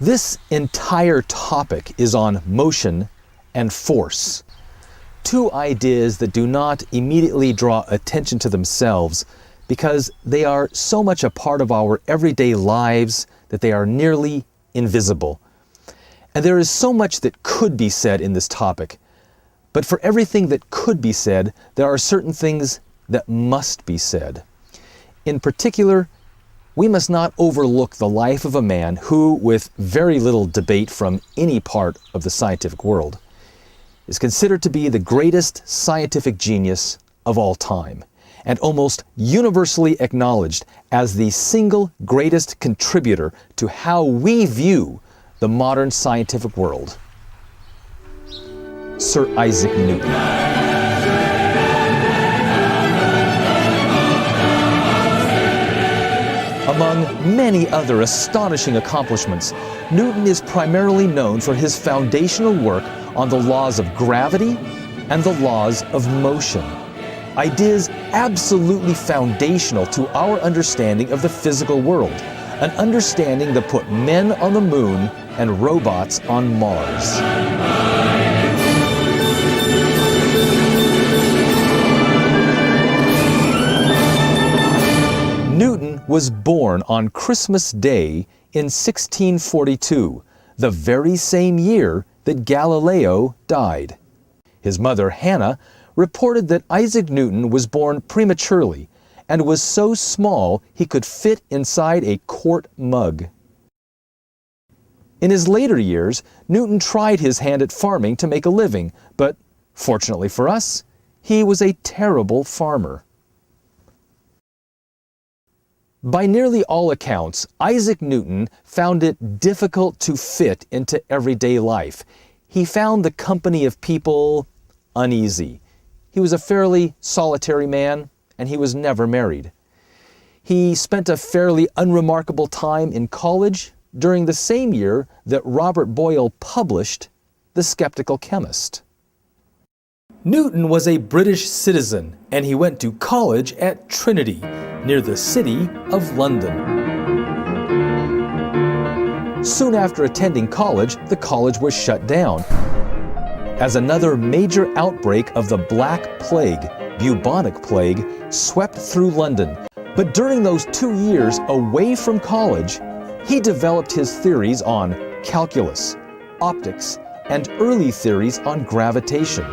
This entire topic is on motion and force. Two ideas that do not immediately draw attention to themselves because they are so much a part of our everyday lives that they are nearly invisible. And there is so much that could be said in this topic. But for everything that could be said, there are certain things that must be said. In particular, we must not overlook the life of a man who, with very little debate from any part of the scientific world, is considered to be the greatest scientific genius of all time, and almost universally acknowledged as the single greatest contributor to how we view the modern scientific world. Sir Isaac Newton. Among many other astonishing accomplishments, Newton is primarily known for his foundational work on the laws of gravity and the laws of motion. Ideas absolutely foundational to our understanding of the physical world, an understanding that put men on the moon and robots on Mars. Newton was born on Christmas Day in 1642, the very same year that Galileo died. His mother, Hannah, reported that Isaac Newton was born prematurely and was so small he could fit inside a quart mug. In his later years, Newton tried his hand at farming to make a living, but fortunately for us, he was a terrible farmer. By nearly all accounts, Isaac Newton found it difficult to fit into everyday life. He found the company of people uneasy. He was a fairly solitary man, and he was never married. He spent a fairly unremarkable time in college during the same year that Robert Boyle published The Skeptical Chemist. Newton was a British citizen, and he went to college at Trinity, near the city of London. Soon after attending college, the college was shut down, as another major outbreak of the Black Plague, bubonic plague, swept through London. But during those 2 years away from college, he developed his theories on calculus, optics, and early theories on gravitation.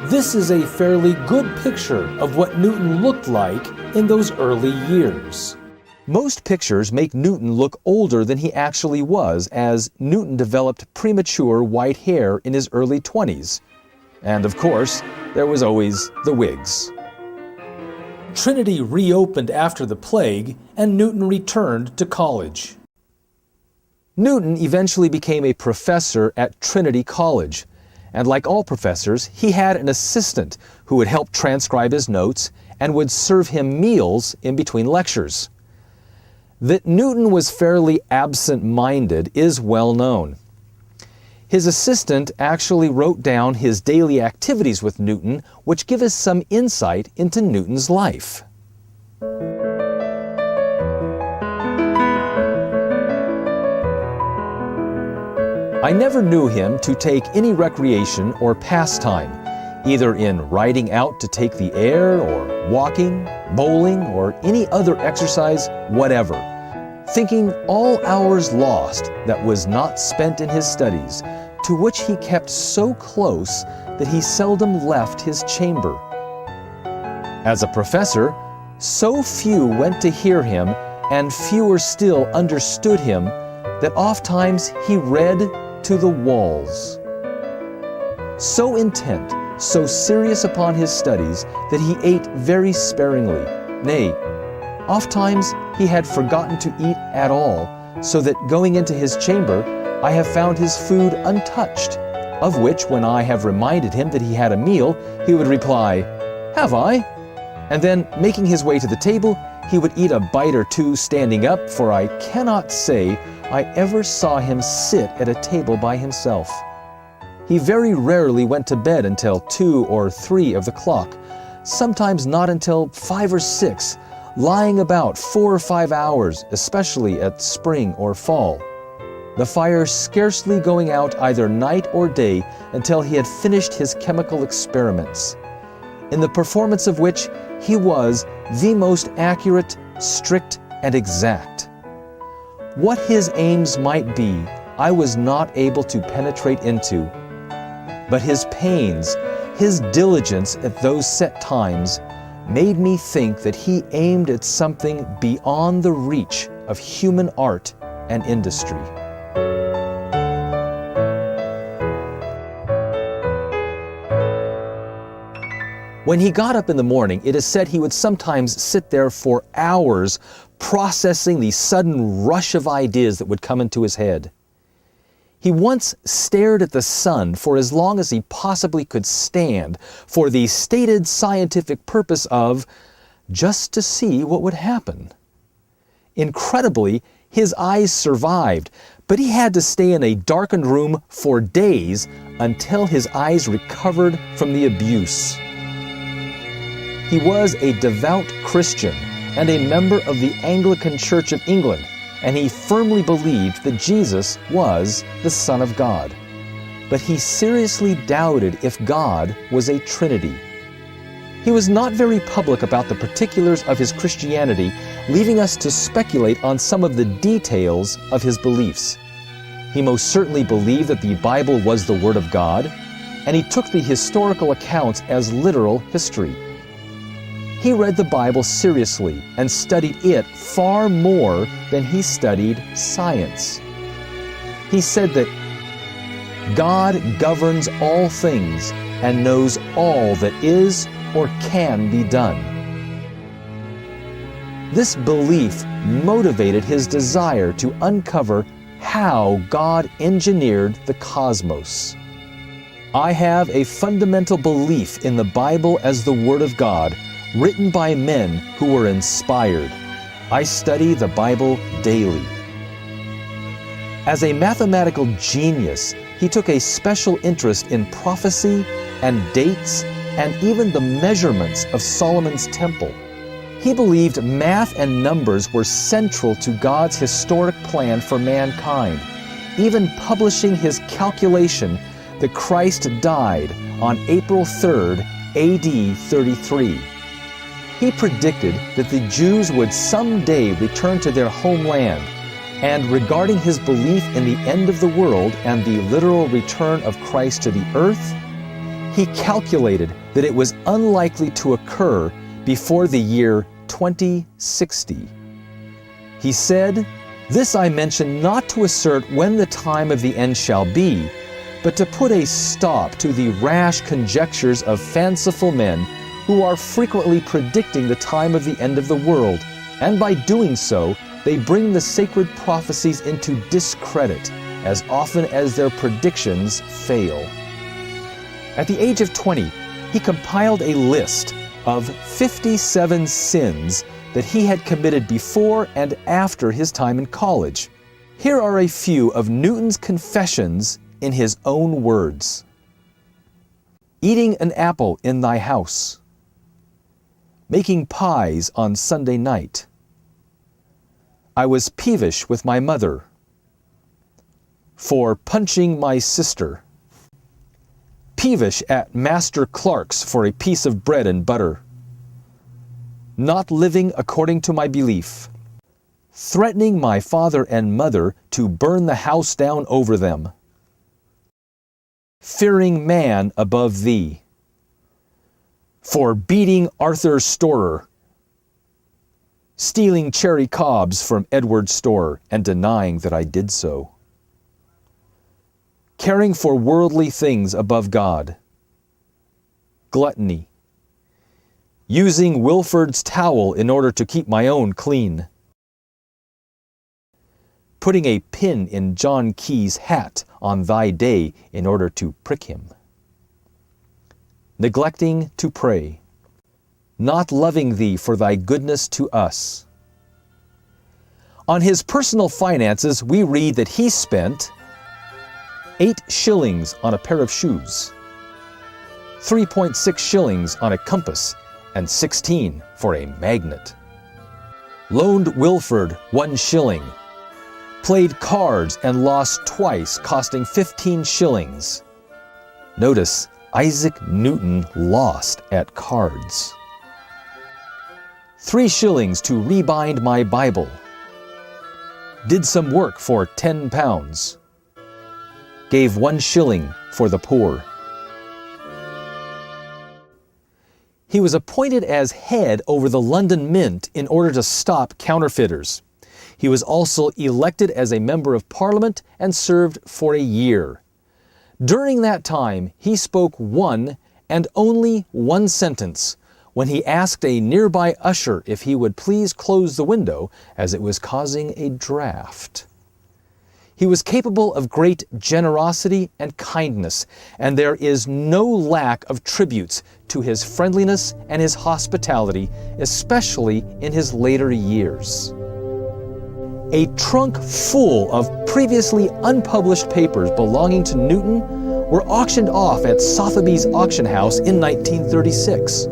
This is a fairly good picture of what Newton looked like in those early years. Most pictures make Newton look older than he actually was, as Newton developed premature white hair in his early 20s. And of course, there was always the wigs. Trinity reopened after the plague, and Newton returned to college. Newton eventually became a professor at Trinity College. And like all professors, he had an assistant who would help transcribe his notes and would serve him meals in between lectures. That Newton was fairly absent-minded is well known. His assistant actually wrote down his daily activities with Newton, which give us some insight into Newton's life. I never knew him to take any recreation or pastime, either in riding out to take the air or walking, bowling, or any other exercise, whatever, thinking all hours lost that was not spent in his studies, to which he kept so close that he seldom left his chamber. As a professor, so few went to hear him, and fewer still understood him, that ofttimes he read to the walls. So intent, so serious upon his studies, that he ate very sparingly. Nay, ofttimes he had forgotten to eat at all, so that going into his chamber, I have found his food untouched, of which when I have reminded him that he had a meal, he would reply, "Have I?" And then, making his way to the table, he would eat a bite or two standing up, for I cannot say I ever saw him sit at a table by himself. He very rarely went to bed until 2 or 3 of the clock, sometimes not until 5 or 6, lying about 4 or 5 hours, especially at spring or fall. the fire scarcely going out either night or day until he had finished his chemical experiments, in the performance of which he was the most accurate, strict, and exact. What his aims might be, I was not able to penetrate into, but his pains, his diligence at those set times, made me think that he aimed at something beyond the reach of human art and industry. When he got up in the morning, it is said he would sometimes sit there for hours processing the sudden rush of ideas that would come into his head. He once stared at the sun for as long as he possibly could stand for the stated scientific purpose of just to see what would happen. Incredibly, his eyes survived, but he had to stay in a darkened room for days until his eyes recovered from the abuse. He was a devout Christian and a member of the Anglican Church of England, and he firmly believed that Jesus was the Son of God. But he seriously doubted if God was a Trinity. He was not very public about the particulars of his Christianity, leaving us to speculate on some of the details of his beliefs. He most certainly believed that the Bible was the Word of God, and he took the historical accounts as literal history. He read the Bible seriously and studied it far more than he studied science. He said that God governs all things and knows all that is or can be done. This belief motivated his desire to uncover how God engineered the cosmos. I have a fundamental belief in the Bible as the Word of God, written by men who were inspired. I study the Bible daily. As a mathematical genius, he took a special interest in prophecy and dates and even the measurements of Solomon's temple. He believed math and numbers were central to God's historic plan for mankind, even publishing his calculation that Christ died on April 3rd, AD 33. He predicted that the Jews would someday return to their homeland, and regarding his belief in the end of the world and the literal return of Christ to the earth, he calculated that it was unlikely to occur before the year 2060. He said, "This I mention not to assert when the time of the end shall be, but to put a stop to the rash conjectures of fanciful men who are frequently predicting the time of the end of the world, and by doing so, they bring the sacred prophecies into discredit as often as their predictions fail." At the age of 20, he compiled a list of 57 sins that he had committed before and after his time in college. Here are a few of Newton's confessions in his own words. Eating an apple in thy house. Making pies on Sunday night. I was peevish with my mother. For punching my sister. Peevish at Master Clark's for a piece of bread and butter. Not living according to my belief. Threatening my father and mother to burn the house down over them. Fearing man above thee. For beating Arthur Storer. Stealing cherry cobs from Edward Storer and denying that I did so. Caring for worldly things above God. Gluttony. Using Wilford's towel in order to keep my own clean. Putting a pin in John Key's hat on thy day in order to prick him. Neglecting to pray. Not loving thee for thy goodness to us. On his personal finances, we read that he spent 8 shillings on a pair of shoes, 3.6 shillings on a compass, and 16 for a magnet. Loaned Wilford 1 shilling, Played cards and lost twice, costing 15 shillings. Notice, Isaac Newton lost at cards. 3 shillings to rebind my Bible. Did some work for 10 pounds. Gave 1 shilling for the poor. He was appointed as head over the London Mint in order to stop counterfeiters. He was also elected as a member of Parliament and served for a year. During that time, he spoke one and only one sentence when he asked a nearby usher if he would please close the window as it was causing a draft. He was capable of great generosity and kindness, and there is no lack of tributes to his friendliness and his hospitality, especially in his later years. A trunk full of previously unpublished papers belonging to Newton were auctioned off at Sotheby's auction house in 1936.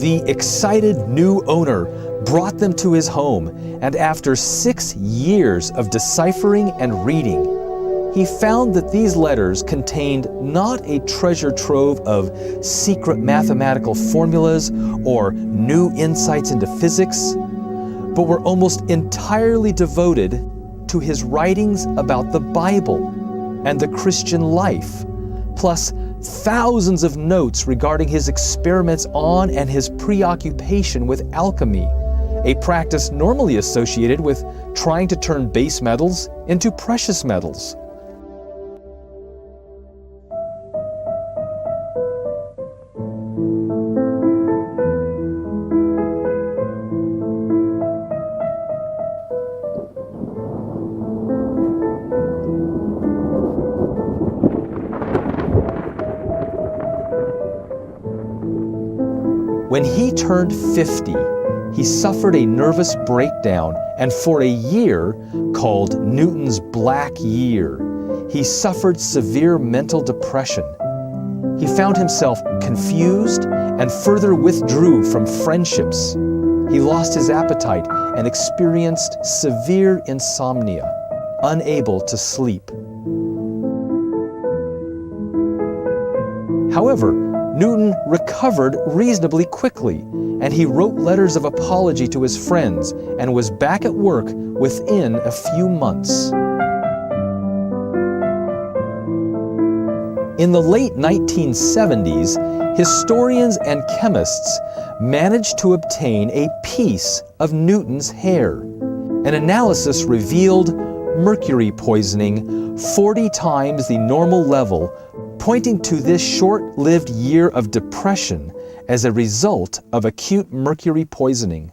The excited new owner brought them to his home, and after 6 years of deciphering and reading, he found that these letters contained not a treasure trove of secret mathematical formulas or new insights into physics, but were almost entirely devoted to his writings about the Bible and the Christian life, plus thousands of notes regarding his experiments on and his preoccupation with alchemy, a practice normally associated with trying to turn base metals into precious metals. When he turned 50, he suffered a nervous breakdown, and for a year, called Newton's Black Year, he suffered severe mental depression. He found himself confused and further withdrew from friendships. He lost his appetite and experienced severe insomnia, unable to sleep. However, Newton recovered reasonably quickly, and he wrote letters of apology to his friends and was back at work within a few months. In the late 1970s, historians and chemists managed to obtain a piece of Newton's hair. An analysis revealed mercury poisoning 40 times the normal level, pointing to this short-lived year of depression as a result of acute mercury poisoning.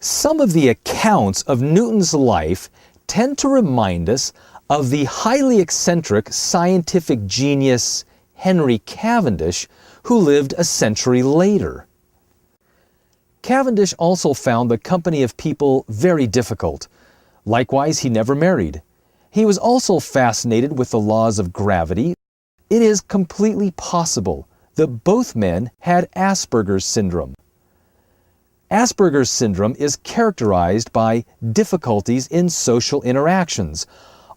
Some of the accounts of Newton's life tend to remind us of the highly eccentric scientific genius Henry Cavendish, who lived a century later. Cavendish also found the company of people very difficult. Likewise, he never married. He was also fascinated with the laws of gravity. It is completely possible that both men had Asperger's syndrome. Asperger's syndrome is characterized by difficulties in social interactions,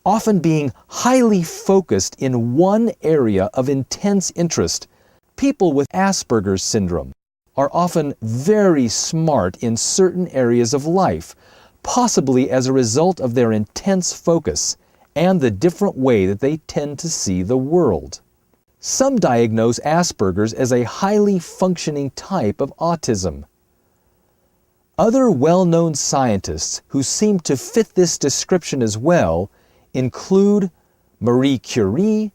often being highly focused in one area of intense interest. People with Asperger's syndrome are often very smart in certain areas of life, possibly as a result of their intense focus and the different way that they tend to see the world. Some diagnose Asperger's as a highly functioning type of autism. Other well-known scientists who seem to fit this description as well include Marie Curie,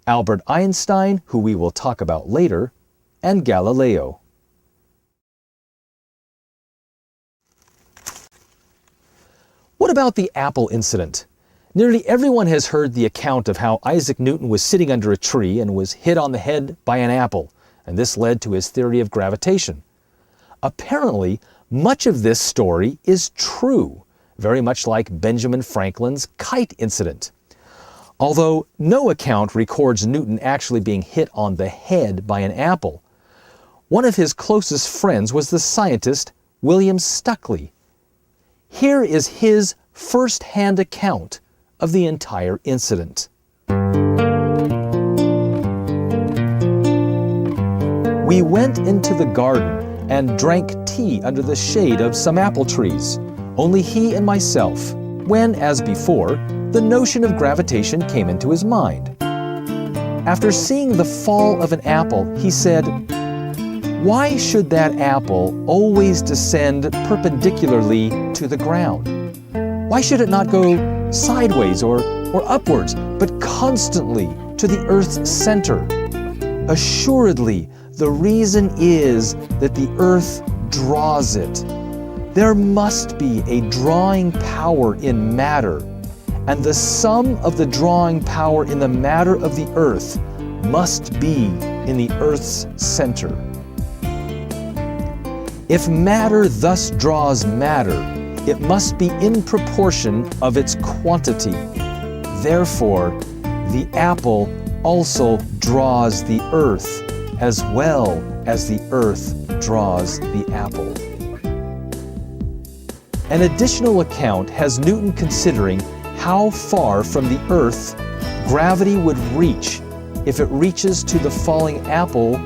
Albert Einstein, who we will talk about later, and Galileo. What about the apple incident? Nearly everyone has heard the account of how Isaac Newton was sitting under a tree and was hit on the head by an apple, and this led to his theory of gravitation. Apparently, much of this story is true, very much like Benjamin Franklin's kite incident. Although no account records Newton actually being hit on the head by an apple, one of his closest friends was the scientist William Stuckley. Here is his first-hand account of the entire incident. We went into the garden and drank tea under the shade of some apple trees, only he and myself, when, as before, the notion of gravitation came into his mind. After seeing the fall of an apple, he said, "Why should that apple always descend perpendicularly to the ground? Why should it not go sideways or upwards, but constantly to the Earth's center? Assuredly, the reason is that the Earth draws it. There must be a drawing power in matter, and the sum of the drawing power in the matter of the Earth must be in the Earth's center. If matter thus draws matter, it must be in proportion of its quantity. Therefore, the apple also draws the Earth, as well as the Earth draws the apple." An additional account has Newton considering how far from the Earth gravity would reach if it reaches to the falling apple.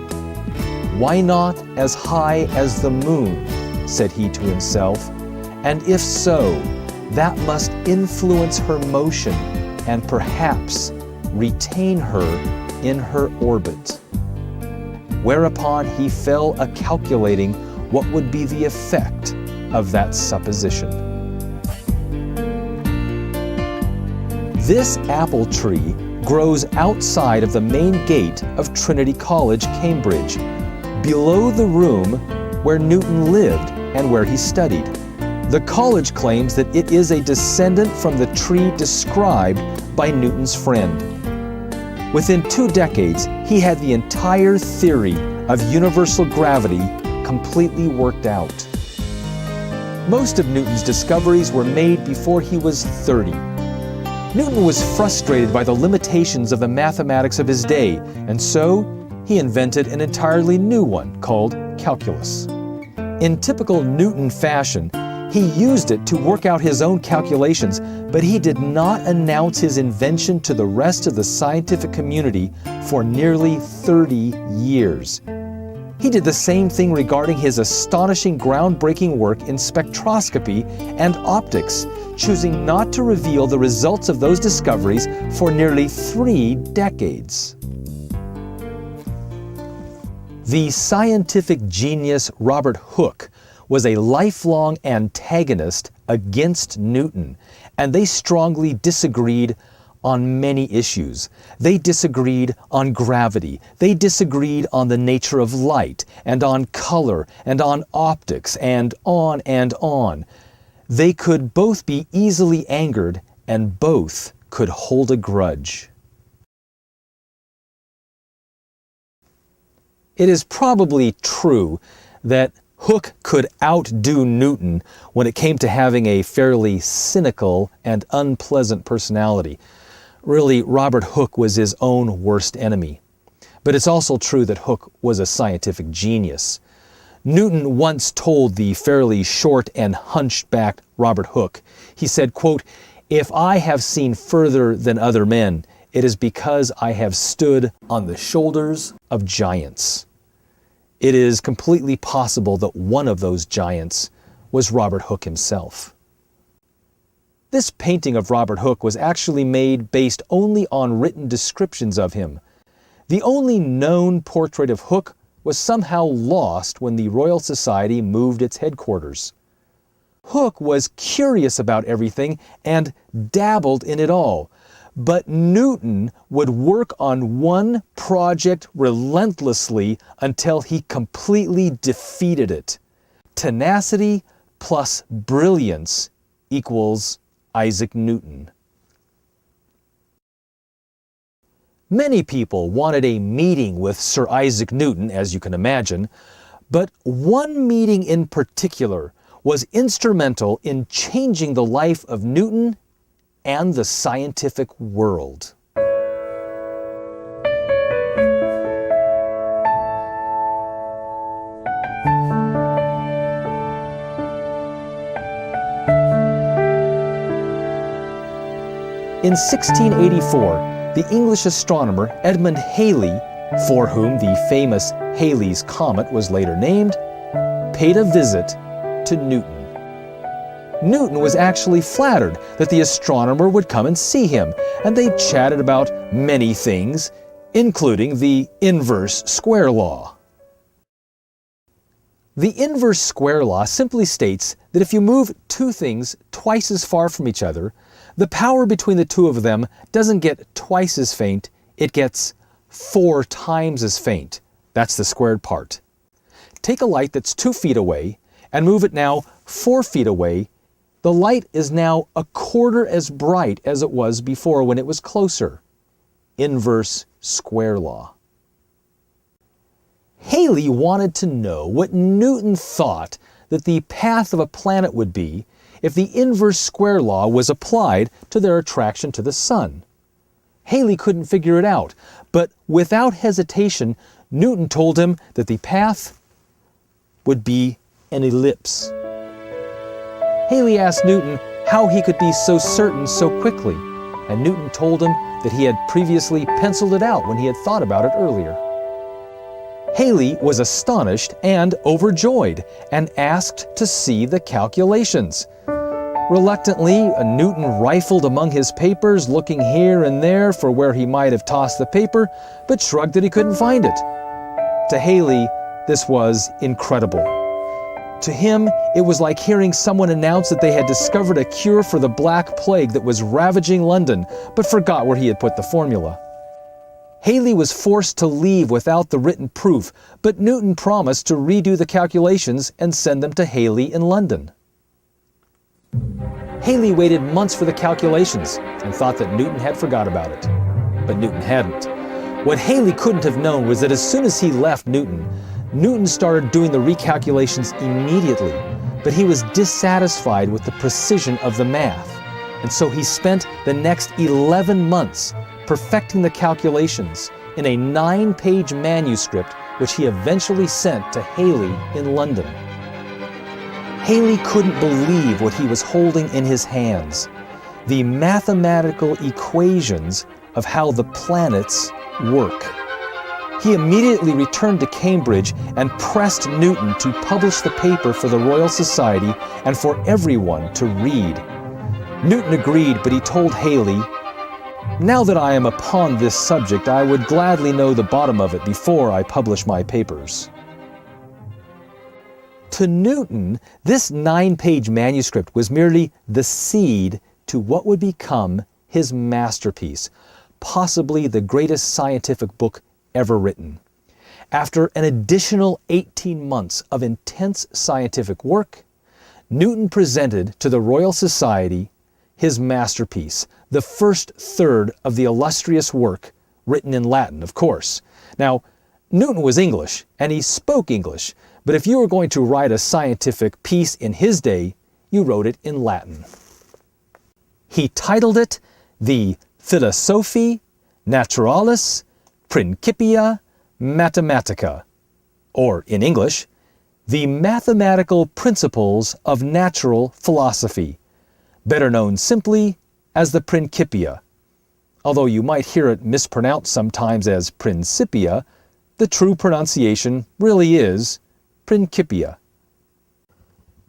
"Why not as high as the moon?" said he to himself, "and if so, that must influence her motion and perhaps retain her in her orbit." Whereupon he fell a calculating what would be the effect of that supposition. This apple tree grows outside of the main gate of Trinity College, Cambridge, below the room where Newton lived and where he studied. The college claims that it is a descendant from the tree described by Newton's friend. Within 2 decades, he had the entire theory of universal gravity completely worked out. Most of Newton's discoveries were made before he was 30. Newton was frustrated by the limitations of the mathematics of his day, and so he invented an entirely new one called calculus. In typical Newton fashion, he used it to work out his own calculations, but he did not announce his invention to the rest of the scientific community for nearly 30 years. He did the same thing regarding his astonishing groundbreaking work in spectroscopy and optics, choosing not to reveal the results of those discoveries for nearly 3 decades. The scientific genius Robert Hooke was a lifelong antagonist against Newton, and they strongly disagreed on many issues. They disagreed on gravity, they disagreed on the nature of light, and on color, and on optics, and on and on. They could both be easily angered, and both could hold a grudge. It is probably true that Hooke could outdo Newton when it came to having a fairly cynical and unpleasant personality. Really, Robert Hooke was his own worst enemy. But it's also true that Hooke was a scientific genius. Newton once told the fairly short and hunchbacked Robert Hooke, he said, quote, "If I have seen further than other men, it is because I have stood on the shoulders of giants." It is completely possible that one of those giants was Robert Hooke himself. This painting of Robert Hooke was actually made based only on written descriptions of him. The only known portrait of Hooke was somehow lost when the Royal Society moved its headquarters. Hooke was curious about everything and dabbled in it all. But Newton would work on one project relentlessly until he completely defeated it. Tenacity plus brilliance equals Isaac Newton. Many people wanted a meeting with Sir Isaac Newton, as you can imagine, but one meeting in particular was instrumental in changing the life of Newton and the scientific world. In 1684, the English astronomer Edmund Halley, for whom the famous Halley's Comet was later named, paid a visit to Newton. Newton was actually flattered that the astronomer would come and see him, and they chatted about many things, including the inverse square law. The inverse square law simply states that if you move two things twice as far from each other, the power between the two of them doesn't get twice as faint, it gets 4 times as faint. That's the squared part. Take a light that's 2 feet away and move it now 4 feet away. The light is now 1/4 as bright as it was before when it was closer. Inverse square law. Halley wanted to know what Newton thought that the path of a planet would be if the inverse square law was applied to their attraction to the sun. Halley couldn't figure it out, but without hesitation, Newton told him that the path would be an ellipse. Halley asked Newton how he could be so certain so quickly, and Newton told him that he had previously penciled it out when he had thought about it earlier. Halley was astonished and overjoyed and asked to see the calculations. Reluctantly, Newton rifled among his papers, looking here and there for where he might have tossed the paper, but shrugged that he couldn't find it. To Halley, this was incredible. To him, it was like hearing someone announce that they had discovered a cure for the Black Plague that was ravaging London, but forgot where he had put the formula. Halley was forced to leave without the written proof, but Newton promised to redo the calculations and send them to Halley in London. Halley waited months for the calculations and thought that Newton had forgot about it. But Newton hadn't. What Halley couldn't have known was that as soon as he left Newton, Newton started doing the recalculations immediately, but he was dissatisfied with the precision of the math. And so he spent the next 11 months perfecting the calculations in a 9-page manuscript which he eventually sent to Halley in London. Halley couldn't believe what he was holding in his hands, the mathematical equations of how the planets work. He immediately returned to Cambridge and pressed Newton to publish the paper for the Royal Society and for everyone to read. Newton agreed, but he told Halley, "Now that I am upon this subject, I would gladly know the bottom of it before I publish my papers." To Newton, this 9-page manuscript was merely the seed to what would become his masterpiece, possibly the greatest scientific book ever written. After an additional 18 months of intense scientific work, Newton presented to the Royal Society his masterpiece, the first third of the illustrious work, written in Latin, of course. Now, Newton was English, and he spoke English, but if you were going to write a scientific piece in his day, you wrote it in Latin. He titled it the Philosophiae Naturalis Principia Mathematica, or in English, the Mathematical Principles of Natural Philosophy, better known simply as the Principia. Although you might hear it mispronounced sometimes as Principia, the true pronunciation really is Principia.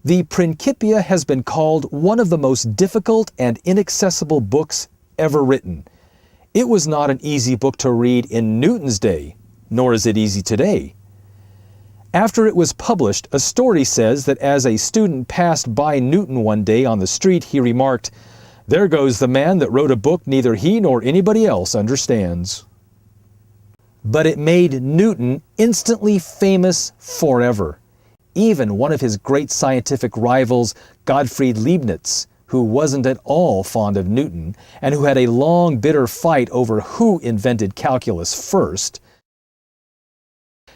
The Principia has been called one of the most difficult and inaccessible books ever written. It was not an easy book to read in Newton's day, nor is it easy today. After it was published, a story says that as a student passed by Newton one day on the street, he remarked, "There goes the man that wrote a book neither he nor anybody else understands." But it made Newton instantly famous forever. Even one of his great scientific rivals, Gottfried Leibniz, who wasn't at all fond of Newton and who had a long, bitter fight over who invented calculus first,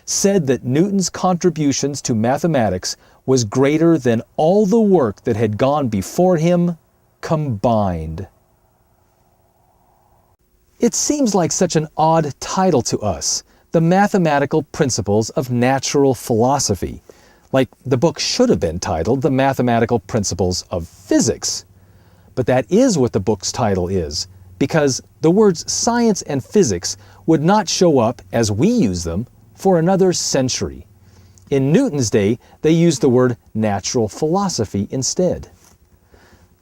said that Newton's contributions to mathematics was greater than all the work that had gone before him combined. It seems like such an odd title to us, the Mathematical Principles of Natural Philosophy, like the book should have been titled The Mathematical Principles of Physics. But that is what the book's title is, because the words science and physics would not show up as we use them for another century. In Newton's day, they used the word natural philosophy instead.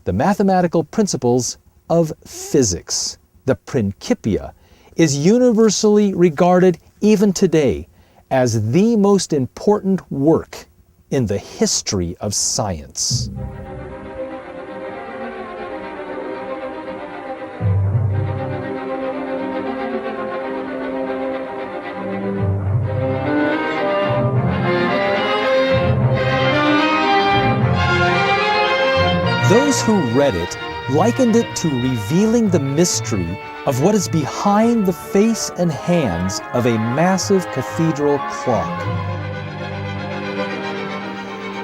The mathematical principles of physics, the Principia, is universally regarded even today as the most important work in the history of science. Those who read it likened it to revealing the mystery of what is behind the face and hands of a massive cathedral clock.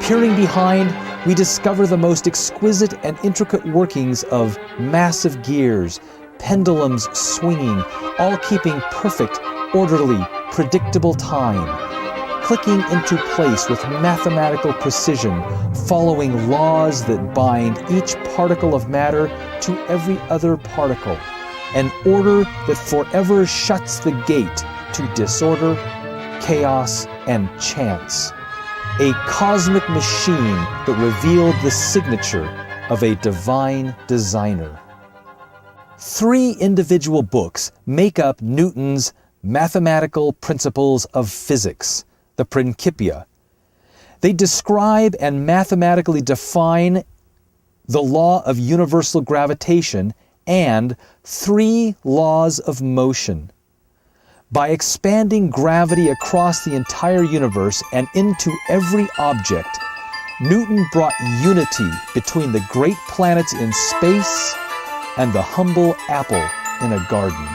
Peering behind, we discover the most exquisite and intricate workings of massive gears, pendulums swinging, all keeping perfect, orderly, predictable time, clicking into place with mathematical precision, following laws that bind each particle of matter to every other particle, an order that forever shuts the gate to disorder, chaos, and chance. A cosmic machine that revealed the signature of a divine designer. 3 individual books make up Newton's Mathematical Principles of Physics, the Principia. They describe and mathematically define the law of universal gravitation and 3 laws of motion. By expanding gravity across the entire universe and into every object, Newton brought unity between the great planets in space and the humble apple in a garden.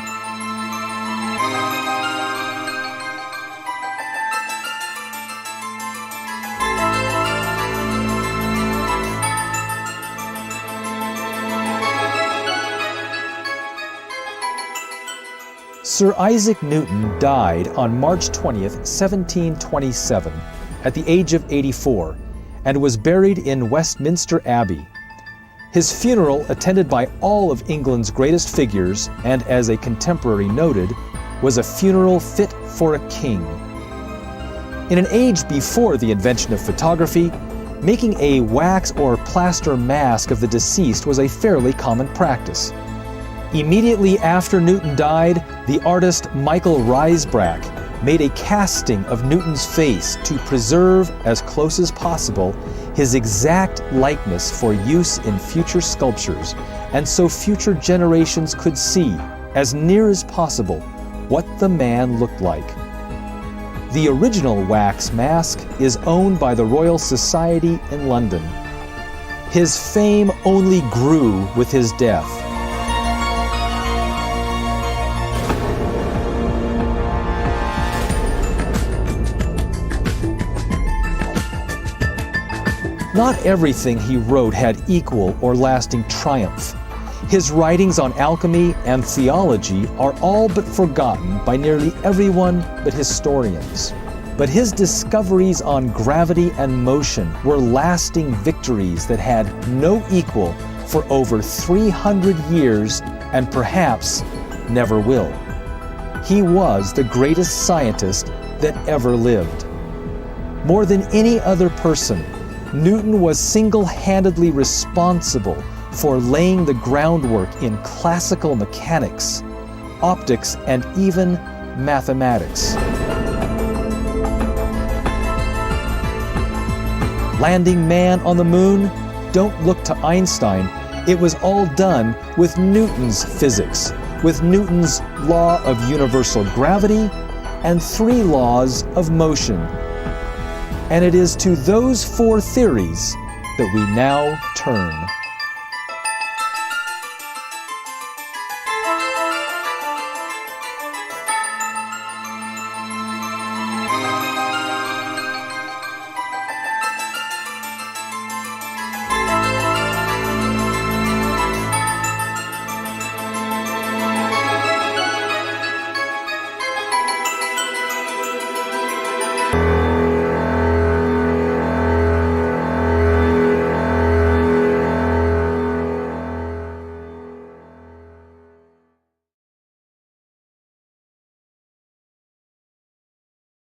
Sir Isaac Newton died on March 20th, 1727, at the age of 84, and was buried in Westminster Abbey. His funeral, attended by all of England's greatest figures, and as a contemporary noted, was a funeral fit for a king. In an age before the invention of photography, making a wax or plaster mask of the deceased was a fairly common practice. Immediately after Newton died, the artist Michael Rysbrack made a casting of Newton's face to preserve, as close as possible, his exact likeness for use in future sculptures, and so future generations could see, as near as possible, what the man looked like. The original wax mask is owned by the Royal Society in London. His fame only grew with his death. Not everything he wrote had equal or lasting triumph. His writings on alchemy and theology are all but forgotten by nearly everyone but historians. But his discoveries on gravity and motion were lasting victories that had no equal for over 300 years and perhaps never will. He was the greatest scientist that ever lived. More than any other person, Newton was single-handedly responsible for laying the groundwork in classical mechanics, optics, and even mathematics. Landing man on the moon? Don't look to Einstein. It was all done with Newton's physics, with Newton's law of universal gravity and 3 laws of motion. And it is to those 4 theories that we now turn.